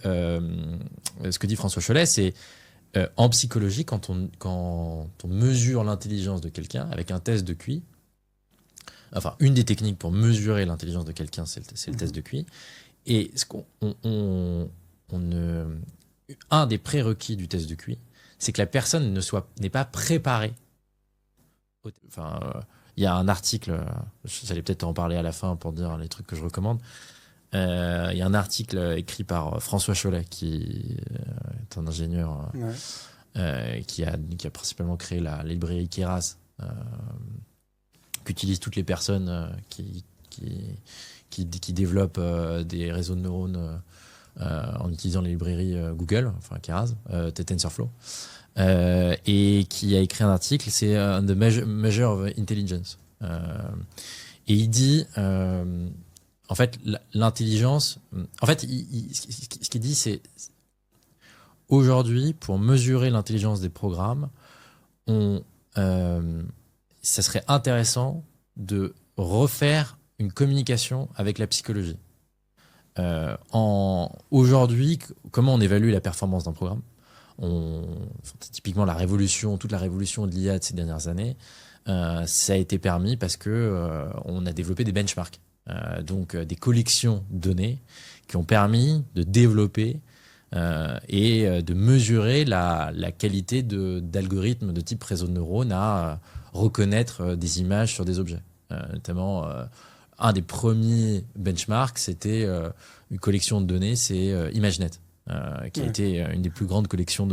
Ce que dit François Chollet, c'est en psychologie, quand on mesure l'intelligence de quelqu'un avec un test de QI, enfin, une des techniques pour mesurer l'intelligence de quelqu'un, c'est le test de QI. Et un des prérequis du test de QI, c'est que la personne n'est pas préparée. Enfin, il y a un article, j'allais peut-être en parler à la fin pour dire les trucs que je recommande. Il y a un article écrit par François Chollet, qui est un ingénieur qui a principalement créé la librairie Keras, qu'utilisent toutes les personnes qui développent des réseaux de neurones en utilisant les librairies Google, enfin Keras, TensorFlow, et qui a écrit un article, c'est The Measure of Intelligence. Et il dit, en fait, l'intelligence, en fait, ce qu'il dit, c'est aujourd'hui, pour mesurer l'intelligence des programmes, ça serait intéressant de refaire une communication avec la psychologie. Aujourd'hui, comment on évalue la performance d'un programme ? Typiquement, toute la révolution de l'IA de ces dernières années, ça a été permis parce que on a développé des benchmarks, donc des collections de données qui ont permis de développer et de mesurer la qualité d'algorithmes de type réseau de neurones à reconnaître des images sur des objets. Notamment, un des premiers benchmarks, c'était une collection de données, c'est ImageNet, qui a été une des plus grandes collections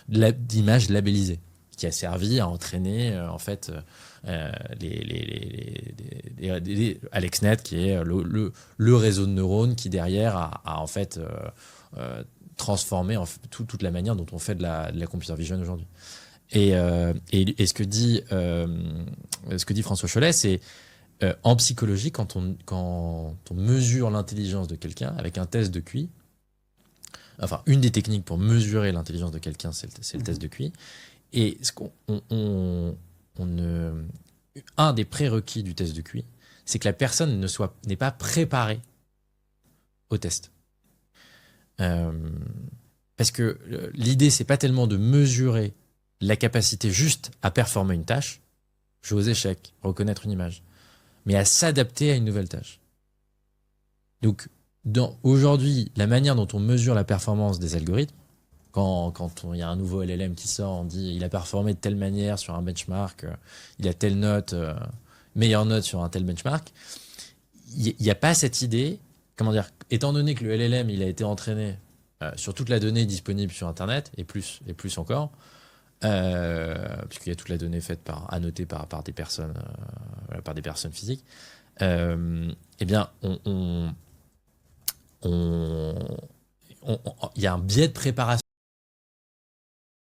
d'images labellisées, qui a servi à entraîner en fait AlexNet, qui est le réseau de neurones qui derrière a en fait transformé toute la manière dont on fait de la computer vision aujourd'hui. Et ce que dit François Chollet, c'est en psychologie, quand on mesure l'intelligence de quelqu'un avec un test de QI, enfin, une des techniques pour mesurer l'intelligence de quelqu'un, c'est le test de QI. Et un des prérequis du test de QI, c'est que la personne n'est pas préparée au test. Parce que l'idée, c'est pas tellement de mesurer la capacité juste à performer une tâche, jouer aux échecs, reconnaître une image, mais à s'adapter à une nouvelle tâche. Donc, aujourd'hui, la manière dont on mesure la performance des algorithmes, quand il y a un nouveau LLM qui sort, on dit il a performé de telle manière sur un benchmark, il a telle note, meilleure note sur un tel benchmark, il n'y a pas cette idée, comment dire, étant donné que le LLM il a été entraîné sur toute la donnée disponible sur Internet, et plus encore, puisqu'il y a toute la donnée faite annotée par des personnes, par des personnes physiques, eh bien, il y a un biais de préparation